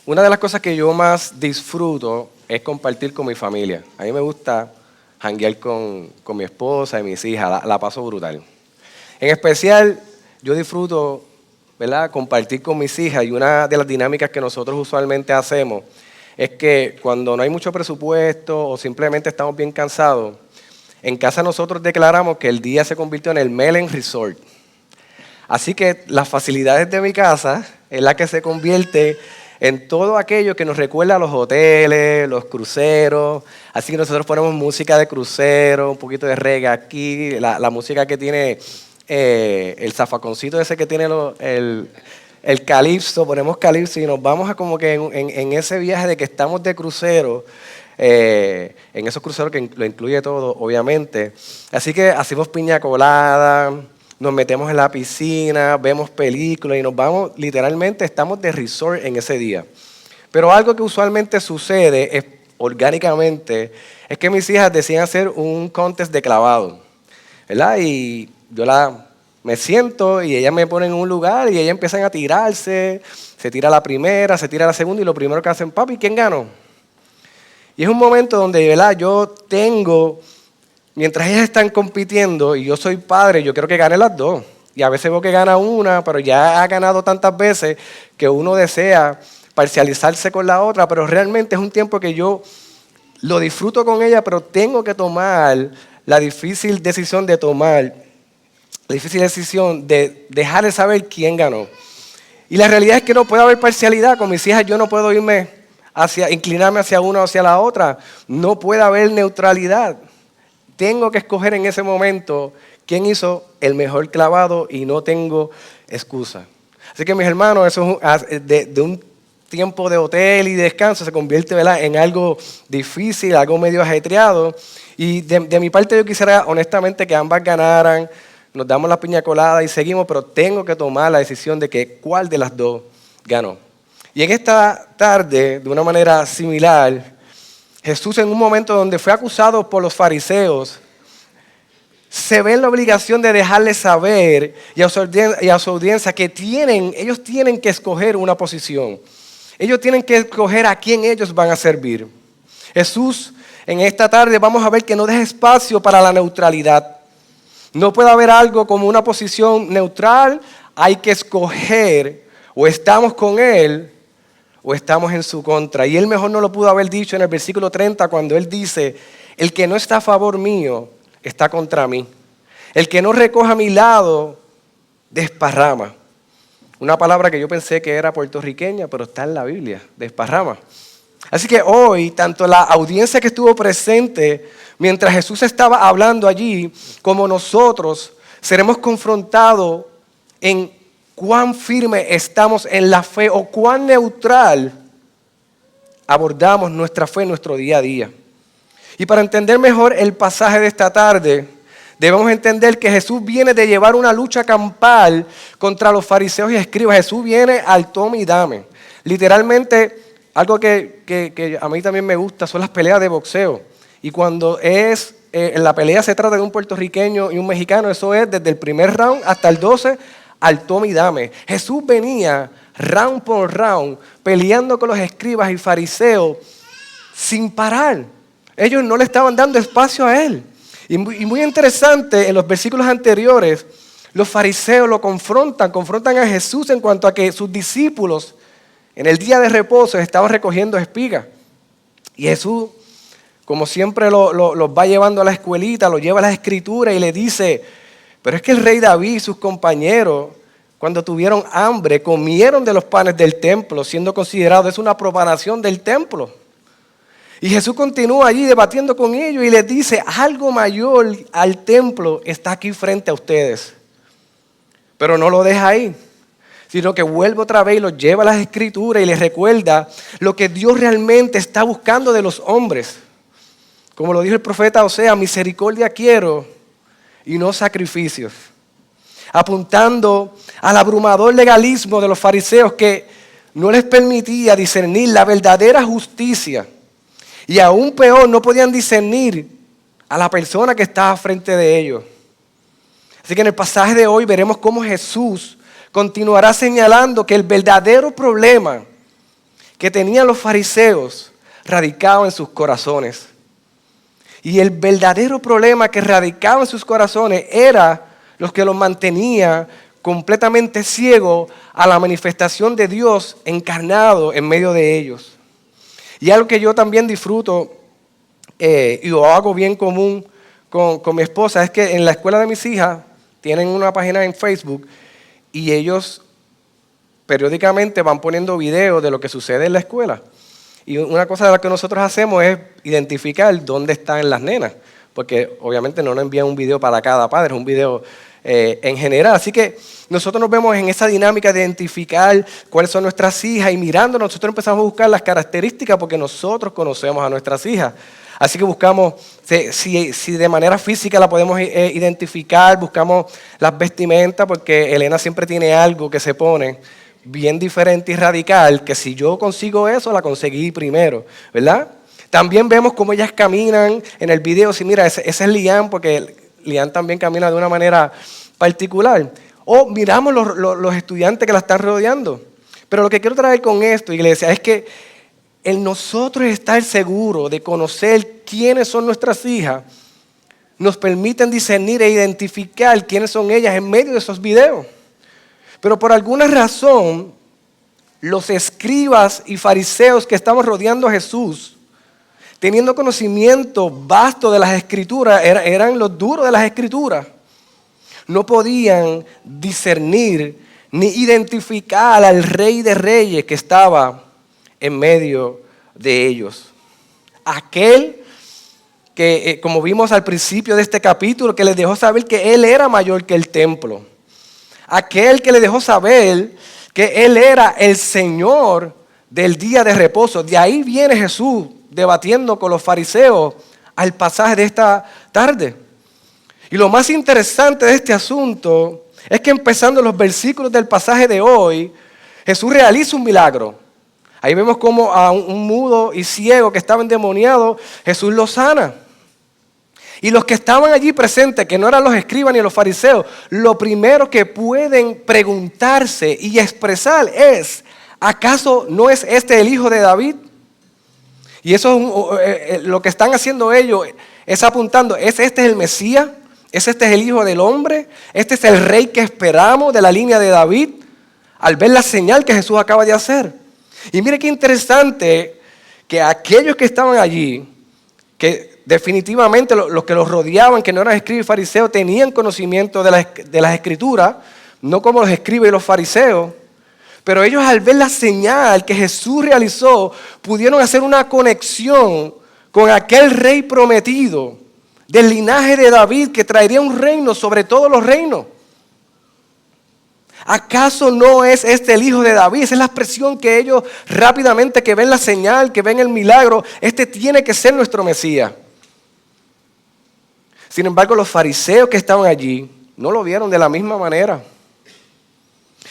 Una de las cosas que yo más disfruto es compartir con mi familia. A mí me gusta janguear con mi esposa y mis hijas, la paso brutal. En especial, yo disfruto, ¿verdad?, compartir con mis hijas, y una de las dinámicas que nosotros usualmente hacemos es que cuando no hay mucho presupuesto o simplemente estamos bien cansados, en casa nosotros declaramos que el día se convirtió en el Melen Resort. Así que las facilidades de mi casa es la que se convierte en todo aquello que nos recuerda a los hoteles, los cruceros. Así que nosotros ponemos música de crucero, un poquito de reggae aquí, la música que tiene el zafaconcito ese que tiene el calipso, ponemos calipso y nos vamos a como que en ese viaje de que estamos de crucero, en esos cruceros que lo incluye todo, obviamente. Así que hacemos piña colada, nos metemos en la piscina, vemos películas y nos vamos, literalmente estamos de resort en ese día. Pero algo que usualmente sucede orgánicamente es que mis hijas deciden hacer un contest de clavado, ¿verdad? Y yo me siento y ellas me ponen en un lugar y ellas empiezan a tirarse, se tira la primera, se tira la segunda y lo primero que hacen, papi, ¿quién ganó? Y es un momento donde, ¿verdad?, yo tengo... Mientras ellas están compitiendo y yo soy padre, yo quiero que gane las dos. Y a veces veo que gana una, pero ya ha ganado tantas veces que uno desea parcializarse con la otra, pero realmente es un tiempo que yo lo disfruto con ella, pero tengo que tomar la difícil decisión de dejar de saber quién ganó. Y la realidad es que no puede haber parcialidad. Con mis hijas yo no puedo inclinarme hacia una o hacia la otra. No puede haber neutralidad. Tengo que escoger en ese momento quién hizo el mejor clavado y no tengo excusa. Así que mis hermanos, eso de un tiempo de hotel y descanso se convierte, ¿verdad?, en algo difícil, algo medio ajetreado. Y de mi parte yo quisiera honestamente que ambas ganaran, nos damos la piña colada y seguimos, pero tengo que tomar la decisión de que cuál de las dos ganó. Y en esta tarde, de una manera similar, Jesús, en un momento donde fue acusado por los fariseos, se ve en la obligación de dejarles saber y a su audiencia que ellos tienen que escoger una posición. Ellos tienen que escoger a quién ellos van a servir. Jesús, en esta tarde vamos a ver que no deja espacio para la neutralidad. No puede haber algo como una posición neutral. Hay que escoger, o estamos con Él o estamos en su contra. Y Él mejor no lo pudo haber dicho en el versículo 30 cuando Él dice: el que no está a favor mío está contra mí. El que no recoja a mi lado desparrama. Una palabra que yo pensé que era puertorriqueña, pero está en la Biblia, desparrama. Así que hoy, tanto la audiencia que estuvo presente mientras Jesús estaba hablando allí, como nosotros, seremos confrontados en cuán firme estamos en la fe o cuán neutral abordamos nuestra fe en nuestro día a día. Y para entender mejor el pasaje de esta tarde, debemos entender que Jesús viene de llevar una lucha campal contra los fariseos y escribas. Jesús viene al tome y dame. Literalmente, algo que a mí también me gusta son las peleas de boxeo. Y cuando en la pelea se trata de un puertorriqueño y un mexicano, eso es desde el primer round hasta el 12 al tome y dame. Jesús venía round por round peleando con los escribas y fariseos sin parar. Ellos no le estaban dando espacio a Él. Y muy interesante, en los versículos anteriores, los fariseos lo confrontan a Jesús en cuanto a que sus discípulos en el día de reposo estaban recogiendo espigas. Y Jesús, como siempre, los va llevando a la escuelita, los lleva a las escrituras y le dice: pero es que el rey David y sus compañeros, cuando tuvieron hambre, comieron de los panes del templo, siendo considerado es una profanación del templo. Y Jesús continúa allí debatiendo con ellos y les dice: algo mayor al templo está aquí frente a ustedes. Pero no lo deja ahí, sino que vuelve otra vez y los lleva a las escrituras y les recuerda lo que Dios realmente está buscando de los hombres. Como lo dijo el profeta Oseas: misericordia quiero y no sacrificios. Apuntando al abrumador legalismo de los fariseos que no les permitía discernir la verdadera justicia. Y aún peor, no podían discernir a la persona que estaba frente de ellos. Así que en el pasaje de hoy veremos cómo Jesús continuará señalando que el verdadero problema que tenían los fariseos radicaba en sus corazones. Y el verdadero problema que radicaba en sus corazones era los que los mantenía completamente ciegos a la manifestación de Dios encarnado en medio de ellos. Y algo que yo también disfruto y lo hago bien común con mi esposa es que en la escuela de mis hijas tienen una página en Facebook y ellos periódicamente van poniendo videos de lo que sucede en la escuela. Y una cosa de la que nosotros hacemos es identificar dónde están las nenas, porque obviamente no nos envían un video para cada padre, es un video en general. Así que nosotros nos vemos en esa dinámica de identificar cuáles son nuestras hijas y mirando nosotros empezamos a buscar las características porque nosotros conocemos a nuestras hijas. Así que buscamos si de manera física la podemos identificar, buscamos las vestimentas porque Elena siempre tiene algo que se pone bien diferente y radical, que si yo consigo eso, la conseguí primero, ¿verdad? También vemos cómo ellas caminan en el video. Si mira, ese es Lian, porque Lian también camina de una manera particular. O miramos los estudiantes que la están rodeando. Pero lo que quiero traer con esto, iglesia, es que el nosotros estar seguros de conocer quiénes son nuestras hijas, nos permiten discernir e identificar quiénes son ellas en medio de esos videos. Pero por alguna razón, los escribas y fariseos que estaban rodeando a Jesús, teniendo conocimiento vasto de las Escrituras, eran los duros de las Escrituras, no podían discernir ni identificar al Rey de Reyes que estaba en medio de ellos. Aquel que, como vimos al principio de este capítulo, que les dejó saber que Él era mayor que el templo. Aquel que le dejó saber que Él era el Señor del día de reposo. De ahí viene Jesús debatiendo con los fariseos al pasaje de esta tarde. Y lo más interesante de este asunto es que empezando los versículos del pasaje de hoy, Jesús realiza un milagro. Ahí vemos cómo a un mudo y ciego que estaba endemoniado, Jesús lo sana. Y los que estaban allí presentes, que no eran los escribas ni los fariseos, lo primero que pueden preguntarse y expresar es, ¿acaso no es este el hijo de David? Y eso es lo que están haciendo ellos, es apuntando, ¿es este el Mesías? ¿Es este el hijo del hombre? ¿Este es el rey que esperamos de la línea de David? Al ver la señal que Jesús acaba de hacer. Y mire qué interesante que aquellos que estaban allí, que definitivamente los que los rodeaban, que no eran escribas y fariseos, tenían conocimiento de las Escrituras, no como los escribas y los fariseos, pero ellos al ver la señal que Jesús realizó, pudieron hacer una conexión con aquel rey prometido del linaje de David que traería un reino sobre todos los reinos. ¿Acaso no es este el hijo de David? Esa es la expresión que ellos rápidamente, que ven la señal, que ven el milagro, este tiene que ser nuestro Mesías. Sin embargo, los fariseos que estaban allí no lo vieron de la misma manera.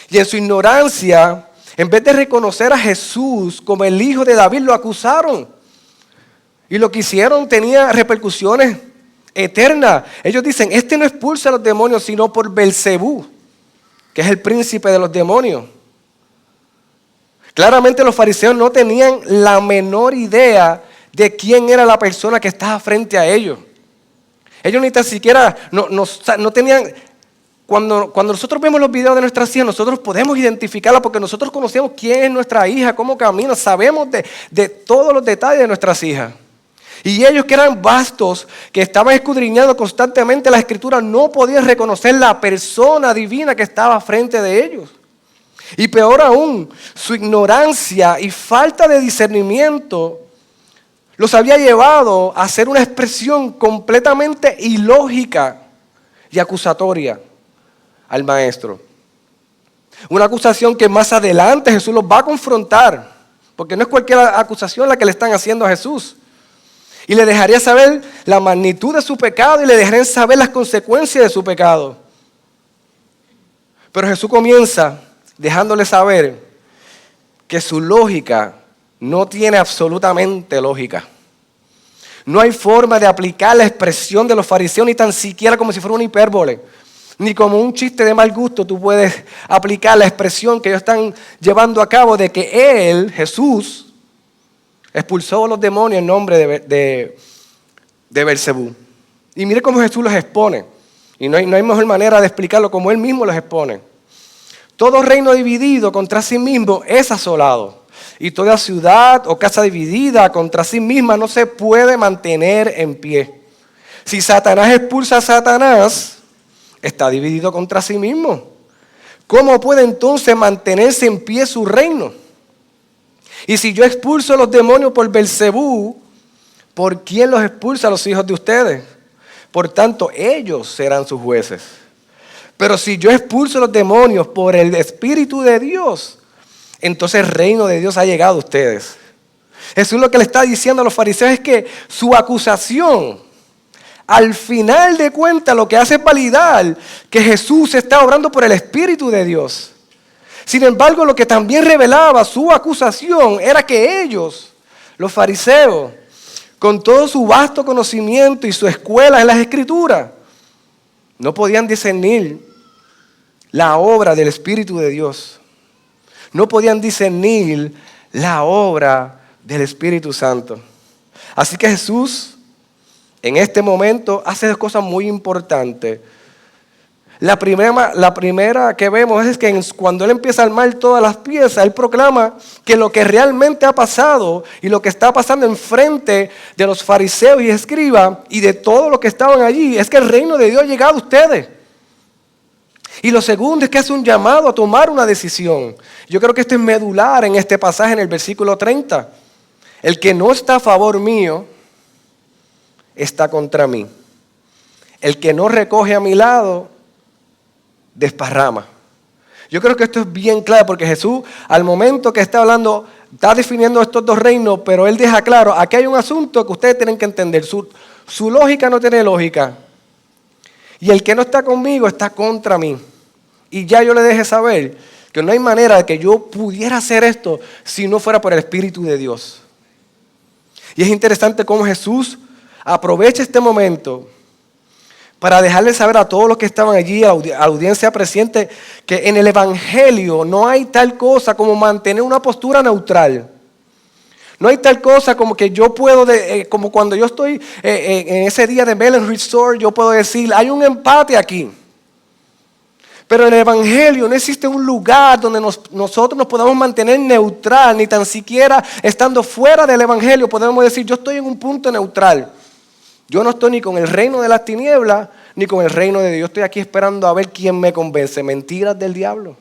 Y en su ignorancia, en vez de reconocer a Jesús como el hijo de David, lo acusaron. Y lo que hicieron tenía repercusiones eternas. Ellos dicen, este no expulsa a los demonios, sino por Belcebú, que es el príncipe de los demonios. Claramente los fariseos no tenían la menor idea de quién era la persona que estaba frente a ellos. Ellos ni tan siquiera no tenían. Cuando nosotros vemos los videos de nuestras hijas, nosotros podemos identificarla porque nosotros conocemos quién es nuestra hija, cómo camina, sabemos de todos los detalles de nuestras hijas. Y ellos que eran vastos, que estaban escudriñando constantemente la Escritura, no podían reconocer la persona divina que estaba frente de ellos. Y peor aún, su ignorancia y falta de discernimiento los había llevado a hacer una expresión completamente ilógica y acusatoria al maestro. Una acusación que más adelante Jesús los va a confrontar, porque no es cualquier acusación la que le están haciendo a Jesús. Y le dejaría saber la magnitud de su pecado y le dejarían saber las consecuencias de su pecado. Pero Jesús comienza dejándole saber que su lógica no tiene absolutamente lógica. No hay forma de aplicar la expresión de los fariseos ni tan siquiera como si fuera una hipérbole. Ni como un chiste de mal gusto tú puedes aplicar la expresión que ellos están llevando a cabo de que Él, Jesús, Expulsó a los demonios en nombre de Beelzebú. Y mire cómo Jesús los expone. Y no hay mejor manera de explicarlo como Él mismo los expone. Todo reino dividido contra sí mismo es asolado. Y toda ciudad o casa dividida contra sí misma no se puede mantener en pie. Si Satanás expulsa a Satanás, está dividido contra sí mismo. ¿Cómo puede entonces mantenerse en pie su reino? Y si yo expulso a los demonios por Beelzebú, ¿por quién los expulsa a los hijos de ustedes? Por tanto, ellos serán sus jueces. Pero si yo expulso a los demonios por el Espíritu de Dios, entonces el reino de Dios ha llegado a ustedes. Jesús lo que le está diciendo a los fariseos es que su acusación, al final de cuentas, lo que hace es validar que Jesús está obrando por el Espíritu de Dios. Sin embargo, lo que también revelaba su acusación era que ellos, los fariseos, con todo su vasto conocimiento y su escuela en las Escrituras, no podían discernir la obra del Espíritu de Dios. No podían discernir la obra del Espíritu Santo. Así que Jesús, en este momento, hace dos cosas muy importantes. La primera que vemos es que cuando Él empieza a armar todas las piezas, Él proclama que lo que realmente ha pasado y lo que está pasando enfrente de los fariseos y escribas y de todos los que estaban allí es que el reino de Dios ha llegado a ustedes. Y lo segundo es que hace un llamado a tomar una decisión. Yo creo que esto es medular en este pasaje, en el versículo 30. El que no está a favor mío, está contra mí. El que no recoge a mi lado, desparrama. Yo creo que esto es bien claro porque Jesús, al momento que está hablando, está definiendo estos dos reinos, pero Él deja claro, aquí hay un asunto que ustedes tienen que entender. Su lógica no tiene lógica. Y el que no está conmigo está contra mí. Y ya yo le dejé saber que no hay manera de que yo pudiera hacer esto si no fuera por el Espíritu de Dios. Y es interesante cómo Jesús aprovecha este momento para dejarle saber a todos los que estaban allí, a la audiencia presente, que en el Evangelio no hay tal cosa como mantener una postura neutral. No hay tal cosa como que yo puedo, como cuando yo estoy en ese día de Belen Resort, yo puedo decir, hay un empate aquí. Pero en el Evangelio no existe un lugar donde nosotros nos podamos mantener neutral, ni tan siquiera estando fuera del Evangelio podemos decir, yo estoy en un punto neutral. Yo no estoy ni con el reino de las tinieblas, ni con el reino de Dios. Yo estoy aquí esperando a ver quién me convence. Mentiras del diablo.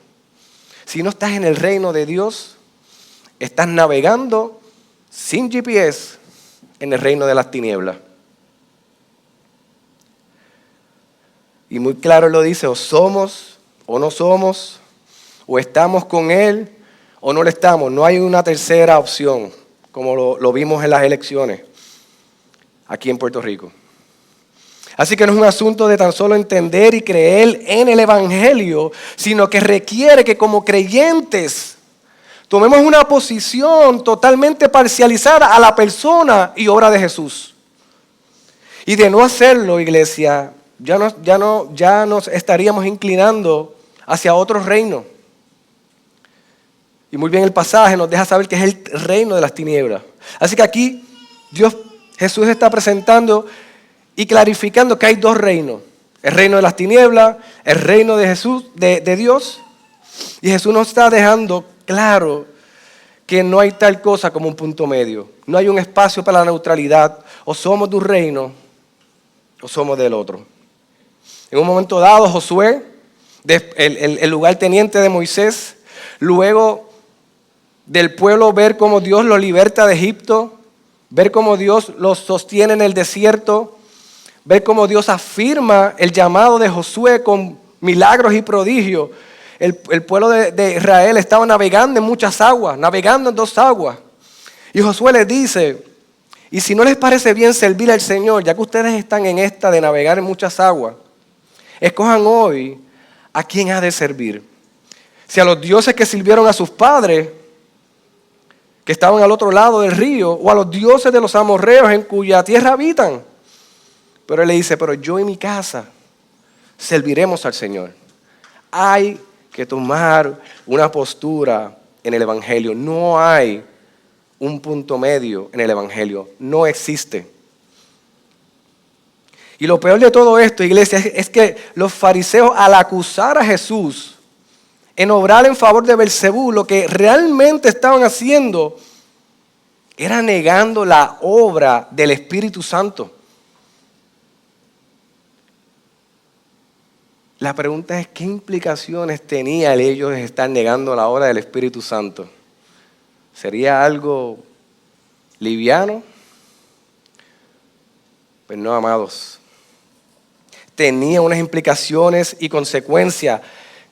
Si no estás en el reino de Dios, estás navegando sin GPS en el reino de las tinieblas. Y muy claro lo dice, o somos o no somos, o estamos con Él o no lo estamos. No hay una tercera opción, como lo vimos en las elecciones aquí en Puerto Rico. Así que no es un asunto de tan solo entender y creer en el Evangelio, sino que requiere que como creyentes tomemos una posición totalmente parcializada a la persona y obra de Jesús. Y de no hacerlo, iglesia, ya nos estaríamos inclinando hacia otro reino. Y muy bien el pasaje nos deja saber que es el reino de las tinieblas. Así que aquí Jesús está presentando y clarificando que hay dos reinos. El reino de las tinieblas, el reino de Jesús, de Dios. Y Jesús nos está dejando claro que no hay tal cosa como un punto medio. No hay un espacio para la neutralidad. O somos de un reino o somos del otro. En un momento dado, Josué, el lugarteniente de Moisés, luego del pueblo ver cómo Dios lo liberta de Egipto, ver cómo Dios los sostiene en el desierto, ver cómo Dios afirma el llamado de Josué con milagros y prodigios. El pueblo de Israel estaba navegando en muchas aguas, navegando en dos aguas. Y Josué les dice, y si no les parece bien servir al Señor, ya que ustedes están en esta de navegar en muchas aguas, escojan hoy a quién ha de servir. Si a los dioses que sirvieron a sus padres, que estaban al otro lado del río, o a los dioses de los amorreos en cuya tierra habitan. Pero él le dice, pero yo y mi casa serviremos al Señor. Hay que tomar una postura en el Evangelio. No hay un punto medio en el Evangelio. No existe. Y lo peor de todo esto, iglesia, es que los fariseos, al acusar a Jesús en obrar en favor de Beelzebú, lo que realmente estaban haciendo era negando la obra del Espíritu Santo. La pregunta es, ¿qué implicaciones tenía el ellos estar negando la obra del Espíritu Santo? ¿Sería algo liviano? Pues no, amados. Tenía unas implicaciones y consecuencias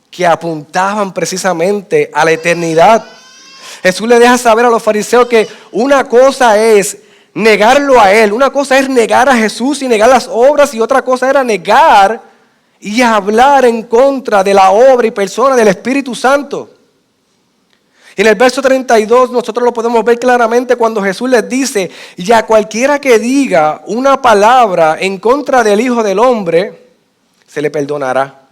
que apuntaban precisamente a la eternidad. Jesús le deja saber a los fariseos que una cosa es negarlo a Él, una cosa es negar a Jesús y negar las obras, y otra cosa era negar y hablar en contra de la obra y persona del Espíritu Santo. Y en el verso 32 nosotros lo podemos ver claramente cuando Jesús les dice: y a cualquiera que diga una palabra en contra del Hijo del Hombre, se le perdonará.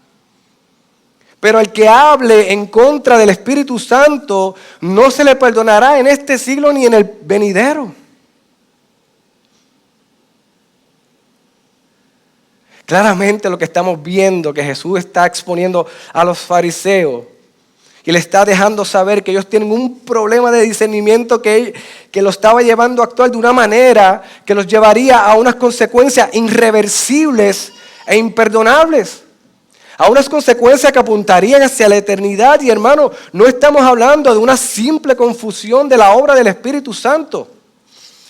Pero el que hable en contra del Espíritu Santo, no se le perdonará en este siglo ni en el venidero. Claramente lo que estamos viendo, que Jesús está exponiendo a los fariseos, y le está dejando saber que ellos tienen un problema de discernimiento que lo estaba llevando a actuar de una manera que los llevaría a unas consecuencias irreversibles e imperdonables. A unas consecuencias que apuntarían hacia la eternidad. Y hermano, no estamos hablando de una simple confusión de la obra del Espíritu Santo.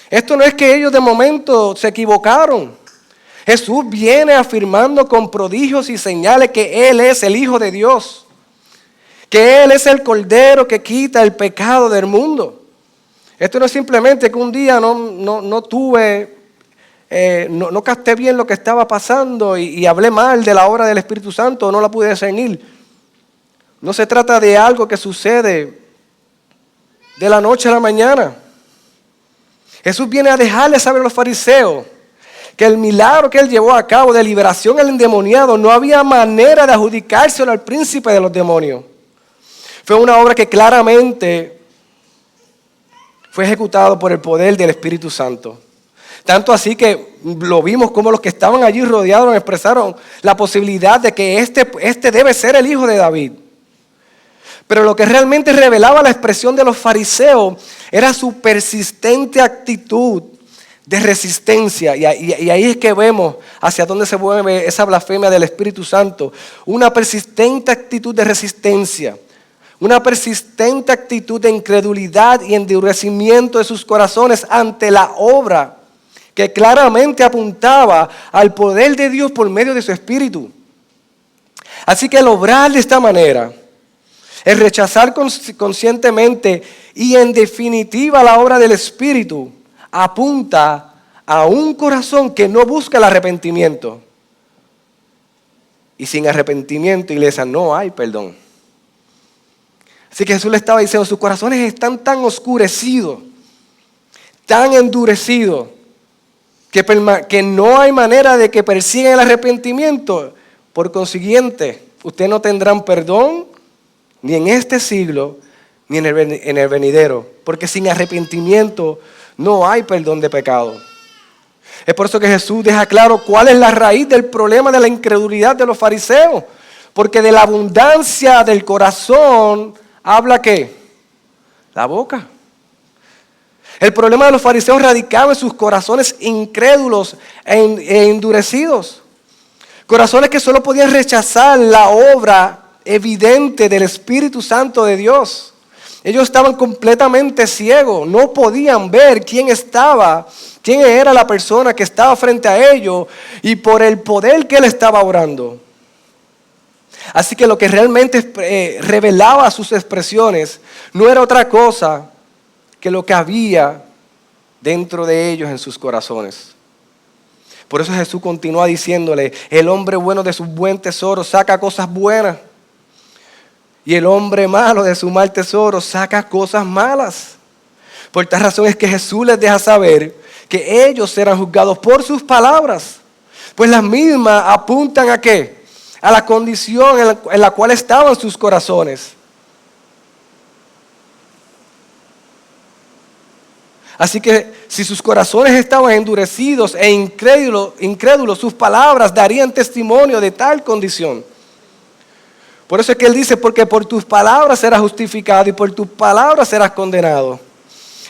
Esto no es que ellos de momento se equivocaron. Jesús viene afirmando con prodigios y señales que Él es el Hijo de Dios, que Él es el Cordero que quita el pecado del mundo. Esto no es simplemente que un día no capté bien lo que estaba pasando y hablé mal de la obra del Espíritu Santo, no la pude discernir. No se trata de algo que sucede de la noche a la mañana. Jesús viene a dejarle saber a los fariseos que el milagro que Él llevó a cabo de liberación al endemoniado, no había manera de adjudicárselo al príncipe de los demonios. Fue una obra que claramente fue ejecutada por el poder del Espíritu Santo. Tanto así que lo vimos como los que estaban allí rodeados expresaron la posibilidad de que este debe ser el hijo de David. Pero lo que realmente revelaba la expresión de los fariseos era su persistente actitud de resistencia. Y ahí es que vemos hacia dónde se mueve esa blasfemia del Espíritu Santo. Una persistente actitud de resistencia. Una persistente actitud de incredulidad y endurecimiento de sus corazones ante la obra que claramente apuntaba al poder de Dios por medio de su Espíritu. Así que el obrar de esta manera, el rechazar conscientemente y en definitiva la obra del Espíritu, apunta a un corazón que no busca el arrepentimiento. Y sin arrepentimiento, iglesia, no hay perdón. Así que Jesús le estaba diciendo, sus corazones están tan oscurecidos, tan endurecidos, que no hay manera de que persigan el arrepentimiento. Por consiguiente, ustedes no tendrán perdón ni en este siglo, ni en el venidero. Porque sin arrepentimiento no hay perdón de pecado. Es por eso que Jesús deja claro cuál es la raíz del problema de la incredulidad de los fariseos. Porque de la abundancia del corazón habla ¿qué? La boca. El problema de los fariseos radicaba en sus corazones incrédulos e endurecidos. Corazones que solo podían rechazar la obra evidente del Espíritu Santo de Dios. Ellos estaban completamente ciegos, no podían ver quién era la persona que estaba frente a ellos y por el poder que Él estaba obrando. Así que lo que realmente revelaba sus expresiones no era otra cosa que lo que había dentro de ellos en sus corazones. Por eso Jesús continúa diciéndole, el hombre bueno de su buen tesoro saca cosas buenas. Y el hombre malo de su mal tesoro saca cosas malas. Por esta razón es que Jesús les deja saber que ellos serán juzgados por sus palabras. Pues las mismas apuntan ¿a qué? A la condición en la cual estaban sus corazones. Así que si sus corazones estaban endurecidos e incrédulos, sus palabras darían testimonio de tal condición. Por eso es que él dice, porque por tus palabras serás justificado y por tus palabras serás condenado.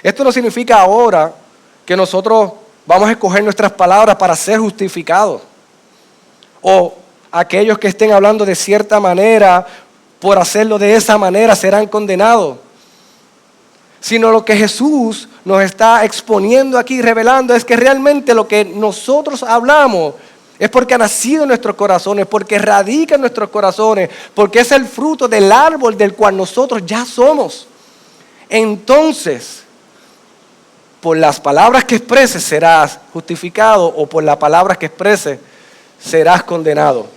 Esto no significa ahora que nosotros vamos a escoger nuestras palabras para ser justificados. O aquellos que estén hablando de cierta manera, por hacerlo de esa manera, serán condenados. Sino lo que Jesús nos está exponiendo aquí, revelando, es que realmente lo que nosotros hablamos es porque ha nacido en nuestros corazones, porque radica en nuestros corazones, porque es el fruto del árbol del cual nosotros ya somos. Entonces, por las palabras que expreses serás justificado, o por las palabras que expreses serás condenado.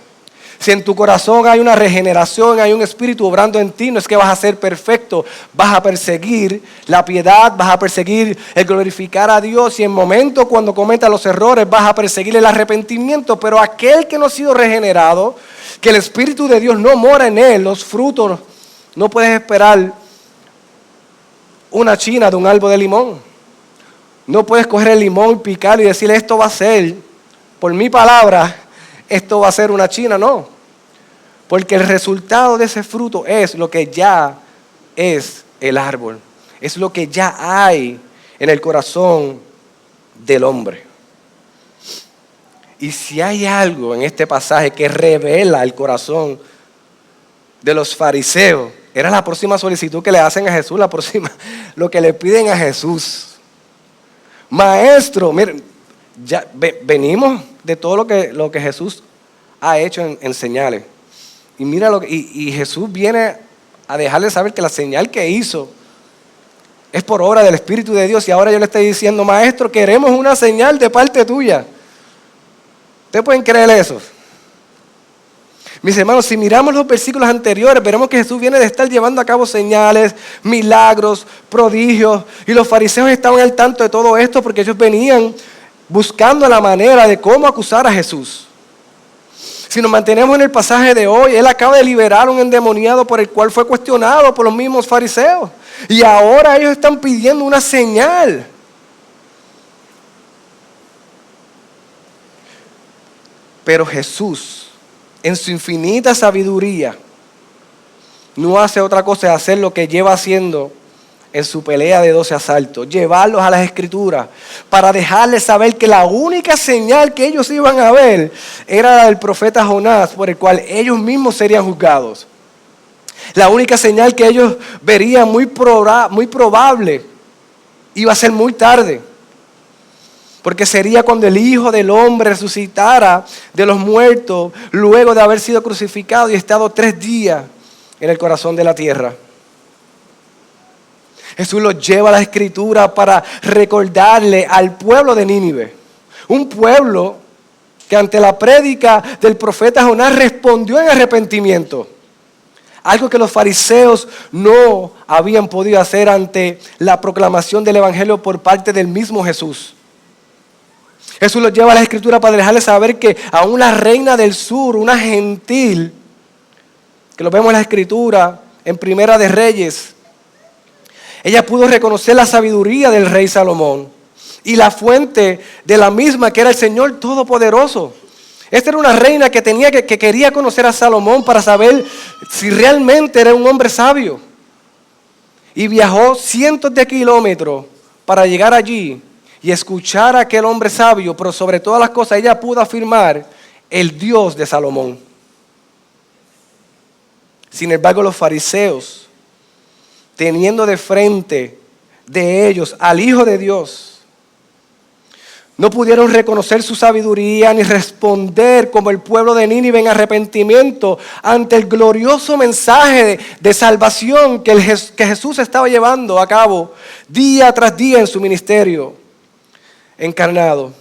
Si en tu corazón hay una regeneración, hay un espíritu obrando en ti, no es que vas a ser perfecto, vas a perseguir la piedad, vas a perseguir el glorificar a Dios, y en momentos cuando cometas los errores vas a perseguir el arrepentimiento. Pero aquel que no ha sido regenerado, que el Espíritu de Dios no mora en él, los frutos, no puedes esperar una china de un árbol de limón. No puedes coger el limón y picarlo y decirle, esto va a ser, por mi palabra, esto va a ser una china. No, porque el resultado de ese fruto es lo que ya es el árbol, es lo que ya hay en el corazón del hombre. Y si hay algo en este pasaje que revela el corazón de los fariseos, era la próxima solicitud que le hacen a Jesús, lo que le piden a Jesús. Maestro, miren, ya venimos de todo lo que Jesús ha hecho en señales. Y mira y Jesús viene a dejarle saber que la señal que hizo es por obra del Espíritu de Dios. Y ahora yo le estoy diciendo, maestro, queremos una señal de parte tuya. ¿Ustedes pueden creer eso? Mis hermanos, si miramos los versículos anteriores, veremos que Jesús viene de estar llevando a cabo señales, milagros, prodigios. Y los fariseos estaban al tanto de todo esto porque ellos venían buscando la manera de cómo acusar a Jesús. Si nos mantenemos en el pasaje de hoy, él acaba de liberar a un endemoniado por el cual fue cuestionado por los mismos fariseos. Y ahora ellos están pidiendo una señal. Pero Jesús, en su infinita sabiduría, no hace otra cosa de hacer lo que lleva haciendo en su pelea de 12 asaltos, llevarlos a las Escrituras para dejarles saber que la única señal que ellos iban a ver era la del profeta Jonás, por el cual ellos mismos serían juzgados. La única señal que ellos verían muy probable iba a ser muy tarde, porque sería cuando el Hijo del Hombre resucitara de los muertos luego de haber sido crucificado y estado 3 días en el corazón de la tierra. Jesús los lleva a la Escritura para recordarle al pueblo de Nínive, un pueblo que ante la prédica del profeta Jonás respondió en arrepentimiento. Algo que los fariseos no habían podido hacer ante la proclamación del Evangelio por parte del mismo Jesús. Jesús los lleva a la Escritura para dejarles saber que aún la reina del sur, una gentil, que lo vemos en la Escritura, en Primera de Reyes, ella pudo reconocer la sabiduría del rey Salomón y la fuente de la misma, que era el Señor Todopoderoso. Esta era una reina que quería conocer a Salomón para saber si realmente era un hombre sabio. Y viajó cientos de kilómetros para llegar allí y escuchar a aquel hombre sabio, pero sobre todas las cosas ella pudo afirmar el Dios de Salomón. Sin embargo, los fariseos, teniendo de frente de ellos al Hijo de Dios, no pudieron reconocer su sabiduría ni responder como el pueblo de Nínive en arrepentimiento ante el glorioso mensaje de salvación que Jesús estaba llevando a cabo día tras día en su ministerio encarnado.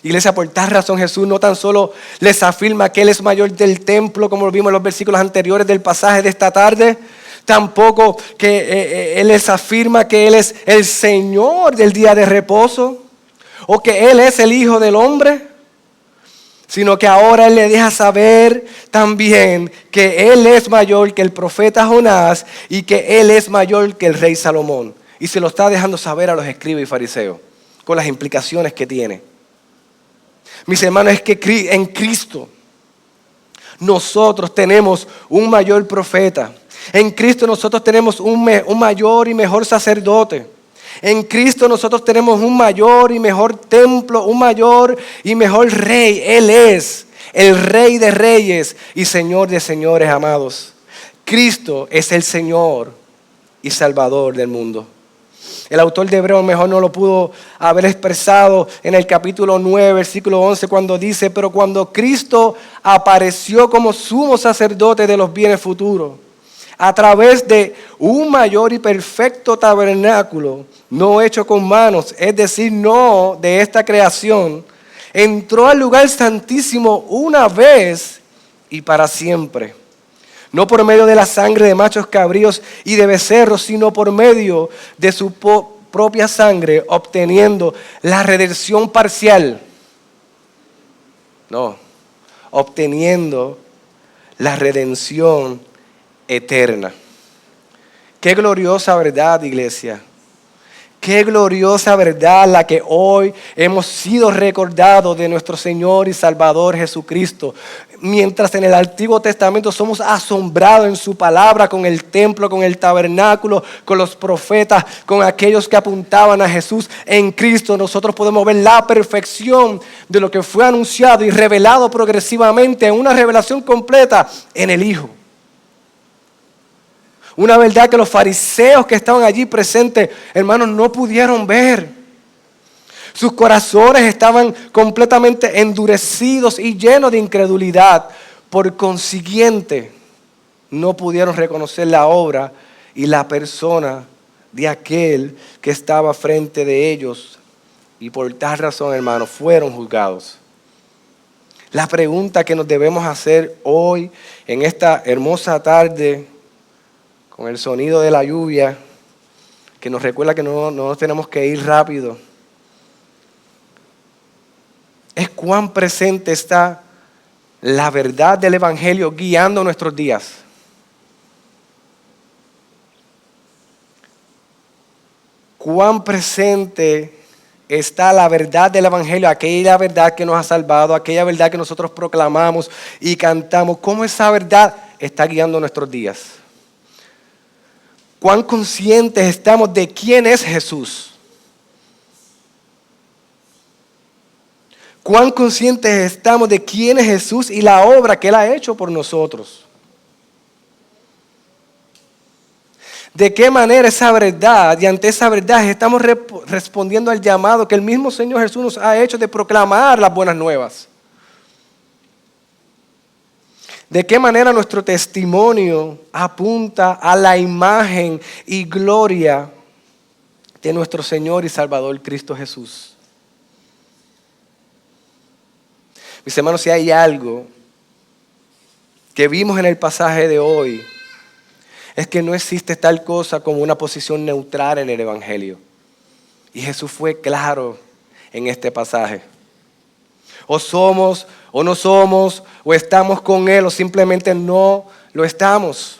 Iglesia, por tal razón Jesús no tan solo les afirma que Él es mayor del templo, como lo vimos en los versículos anteriores del pasaje de esta tarde, tampoco que Él les afirma que Él es el Señor del día de reposo o que Él es el Hijo del Hombre, sino que ahora Él le deja saber también que Él es mayor que el profeta Jonás y que Él es mayor que el rey Salomón. Y se lo está dejando saber a los escribas y fariseos, con las implicaciones que tiene. Mis hermanos, es que en Cristo nosotros tenemos un mayor profeta. En Cristo nosotros tenemos un mayor y mejor sacerdote. En Cristo nosotros tenemos un mayor y mejor templo, un mayor y mejor rey. Él es el Rey de reyes y Señor de señores, amados. Cristo es el Señor y Salvador del mundo. El autor de Hebreos mejor no lo pudo haber expresado en el capítulo 9, versículo 11, cuando dice: pero cuando Cristo apareció como sumo sacerdote de los bienes futuros, a través de un mayor y perfecto tabernáculo, no hecho con manos, es decir, no de esta creación, entró al lugar santísimo una vez y para siempre. No por medio de la sangre de machos cabríos y de becerros, sino por medio de su propia sangre, obteniendo la redención parcial. No, obteniendo la redención eterna. Qué gloriosa verdad, iglesia. Qué gloriosa verdad la que hoy hemos sido recordados de nuestro Señor y Salvador Jesucristo. Mientras en el Antiguo Testamento somos asombrados en su palabra con el templo, con el tabernáculo, con los profetas, con aquellos que apuntaban a Jesús, en Cristo nosotros podemos ver la perfección de lo que fue anunciado y revelado progresivamente en una revelación completa en el Hijo. Una verdad que los fariseos que estaban allí presentes, hermanos, no pudieron ver. Sus corazones estaban completamente endurecidos y llenos de incredulidad. Por consiguiente, no pudieron reconocer la obra y la persona de aquel que estaba frente de ellos. Y por tal razón, hermanos, fueron juzgados. La pregunta que nos debemos hacer hoy, en esta hermosa tarde, con el sonido de la lluvia, que nos recuerda que no nos tenemos que ir rápido, es cuán presente está la verdad del Evangelio guiando nuestros días. Cuán presente está la verdad del Evangelio, aquella verdad que nos ha salvado, aquella verdad que nosotros proclamamos y cantamos. Cómo esa verdad está guiando nuestros días. Cuán conscientes estamos de quién es Jesús. Cuán conscientes estamos de quién es Jesús y la obra que Él ha hecho por nosotros. De qué manera esa verdad, y ante esa verdad estamos respondiendo al llamado que el mismo Señor Jesús nos ha hecho de proclamar las buenas nuevas. De qué manera nuestro testimonio apunta a la imagen y gloria de nuestro Señor y Salvador Cristo Jesús. Mis hermanos, si hay algo que vimos en el pasaje de hoy, es que no existe tal cosa como una posición neutral en el Evangelio. Y Jesús fue claro en este pasaje. O somos, o no somos, o estamos con Él, o simplemente no lo estamos.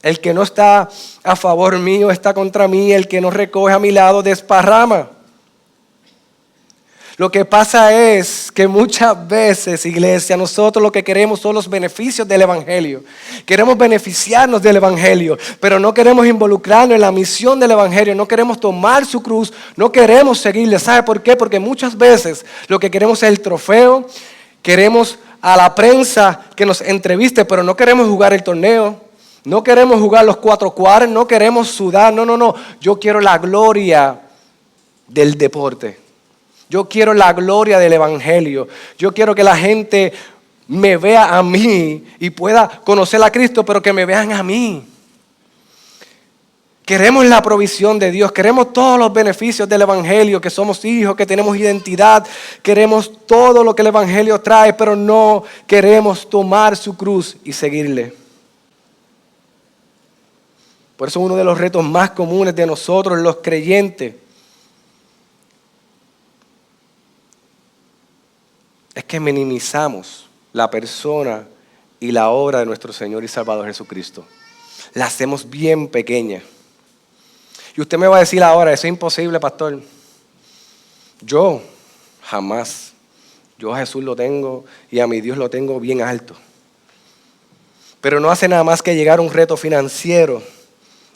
El que no está a favor mío está contra mí, el que no recoge a mi lado desparrama. Lo que pasa es que muchas veces, iglesia, nosotros lo que queremos son los beneficios del Evangelio. Queremos beneficiarnos del Evangelio, pero no queremos involucrarnos en la misión del Evangelio. No queremos tomar su cruz, no queremos seguirle. ¿Sabe por qué? Porque muchas veces lo que queremos es el trofeo, queremos a la prensa que nos entreviste, pero no queremos jugar el torneo. No queremos jugar los 4 cuartos, no queremos sudar. No. Yo quiero la gloria del deporte. Yo quiero la gloria del Evangelio. Yo quiero que la gente me vea a mí y pueda conocer a Cristo, pero que me vean a mí. Queremos la provisión de Dios, queremos todos los beneficios del Evangelio, que somos hijos, que tenemos identidad, queremos todo lo que el Evangelio trae, pero no queremos tomar su cruz y seguirle. Por eso uno de los retos más comunes de nosotros, los creyentes, es que minimizamos la persona y la obra de nuestro Señor y Salvador Jesucristo. La hacemos bien pequeña. Y usted me va a decir ahora, eso es imposible, pastor. Yo, jamás. Yo a Jesús lo tengo y a mi Dios lo tengo bien alto. Pero no hace nada más que llegar a un reto financiero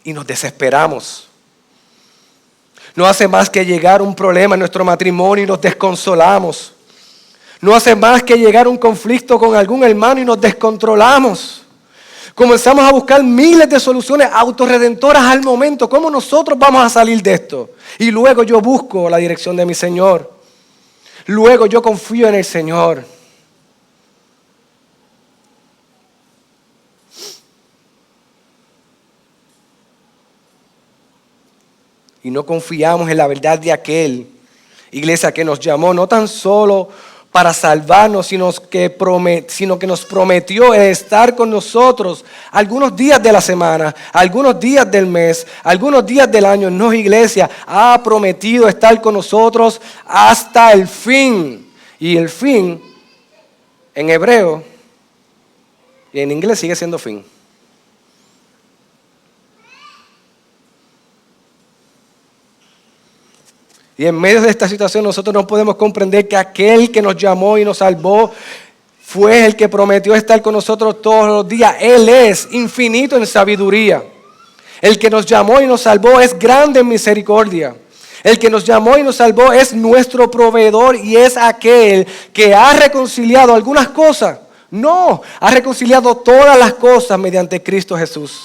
y nos desesperamos. No hace más que llegar un problema en nuestro matrimonio y nos desconsolamos. No hace más que llegar un conflicto con algún hermano y nos descontrolamos. Comenzamos a buscar miles de soluciones autorredentoras al momento. ¿Cómo nosotros vamos a salir de esto? Y luego yo busco la dirección de mi Señor. Luego yo confío en el Señor. Y no confiamos en la verdad de aquel, iglesia, que nos llamó no tan solo para salvarnos, sino que nos prometió estar con nosotros algunos días de la semana, algunos días del mes, algunos días del año. No, iglesia, ha prometido estar con nosotros hasta el fin. Y el fin, en hebreo y en inglés sigue siendo fin. Y en medio de esta situación nosotros no podemos comprender que aquel que nos llamó y nos salvó fue el que prometió estar con nosotros todos los días. Él es infinito en sabiduría. El que nos llamó y nos salvó es grande en misericordia. El que nos llamó y nos salvó es nuestro proveedor y es aquel que ha reconciliado algunas cosas. No, ha reconciliado todas las cosas mediante Cristo Jesús.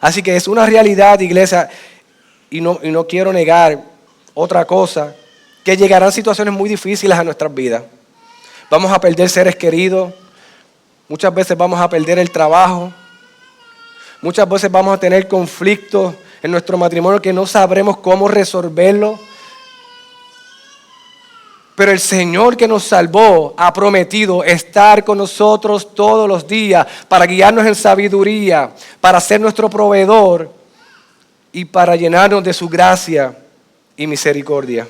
Así que es una realidad, iglesia. Y no quiero negar otra cosa, que llegarán situaciones muy difíciles a nuestras vidas. Vamos a perder seres queridos, muchas veces vamos a perder el trabajo, muchas veces vamos a tener conflictos en nuestro matrimonio que no sabremos cómo resolverlo. Pero el Señor que nos salvó ha prometido estar con nosotros todos los días para guiarnos en sabiduría, para ser nuestro proveedor y para llenarnos de su gracia y misericordia.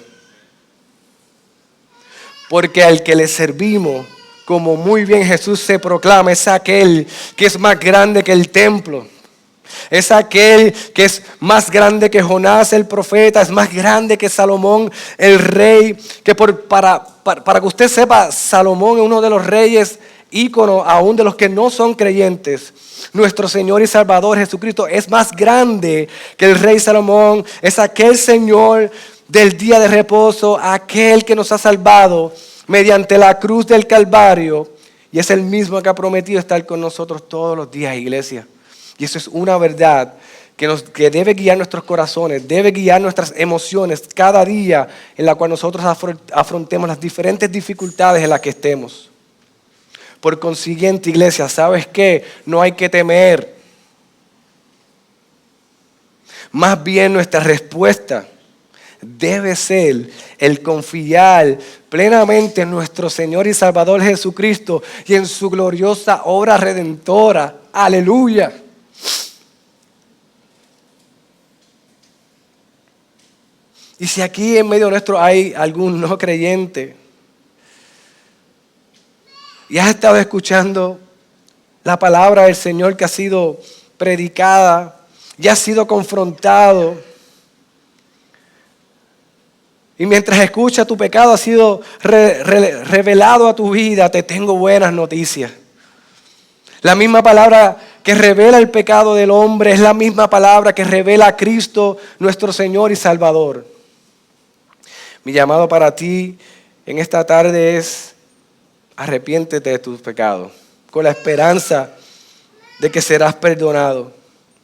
Porque al que le servimos, como muy bien Jesús se proclama, es aquel que es más grande que el templo. Es aquel que es más grande que Jonás el profeta, es más grande que Salomón el rey. Que para que usted sepa, Salomón es uno de los reyes ícono aún de los que no son creyentes. Nuestro Señor y Salvador Jesucristo es más grande que el rey Salomón. Es aquel Señor del día de reposo, aquel que nos ha salvado mediante la cruz del Calvario. Y es el mismo que ha prometido estar con nosotros todos los días, iglesia. Y eso es una verdad que debe guiar nuestros corazones, debe guiar nuestras emociones cada día en la cual nosotros afrontemos las diferentes dificultades en las que estemos. Por consiguiente, iglesia, ¿sabes qué? No hay que temer. Más bien nuestra respuesta debe ser el confiar plenamente en nuestro Señor y Salvador Jesucristo y en su gloriosa obra redentora. ¡Aleluya! Y si aquí en medio nuestro hay algún no creyente, y has estado escuchando la palabra del Señor que ha sido predicada, y has sido confrontado, y mientras escuchas tu pecado ha sido revelado a tu vida, te tengo buenas noticias. La misma palabra que revela el pecado del hombre es la misma palabra que revela a Cristo, nuestro Señor y Salvador. Mi llamado para ti en esta tarde es: arrepiéntete de tus pecados, con la esperanza de que serás perdonado.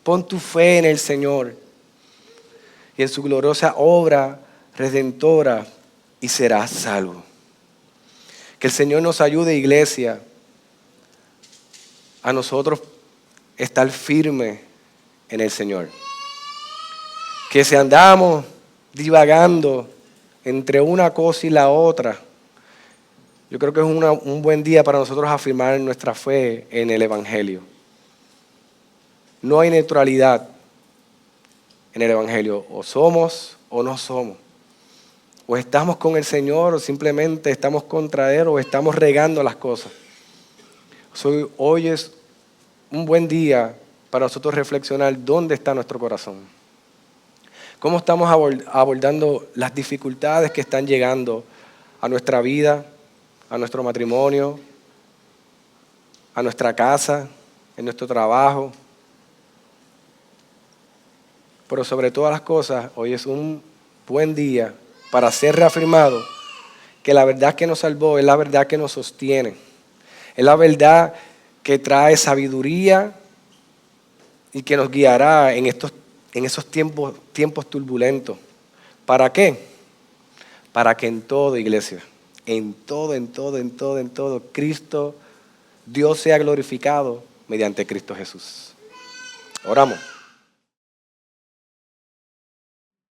Pon tu fe en el Señor y en su gloriosa obra redentora y serás salvo. Que el Señor nos ayude, iglesia, a nosotros estar firmes en el Señor. Que si andamos divagando entre una cosa y la otra, yo creo que es un buen día para nosotros afirmar nuestra fe en el Evangelio. No hay neutralidad en el Evangelio. O somos o no somos. O estamos con el Señor o simplemente estamos contra Él o estamos regando las cosas. Hoy es un buen día para nosotros reflexionar dónde está nuestro corazón. ¿Cómo estamos abordando las dificultades que están llegando a nuestra vida, a nuestro matrimonio, a nuestra casa, en nuestro trabajo? Pero sobre todas las cosas, hoy es un buen día para ser reafirmado que la verdad que nos salvó es la verdad que nos sostiene. Es la verdad que trae sabiduría y que nos guiará en esos tiempos turbulentos. ¿Para qué? Para que en todo, iglesia, en todo, Cristo, Dios sea glorificado mediante Cristo Jesús. Oramos.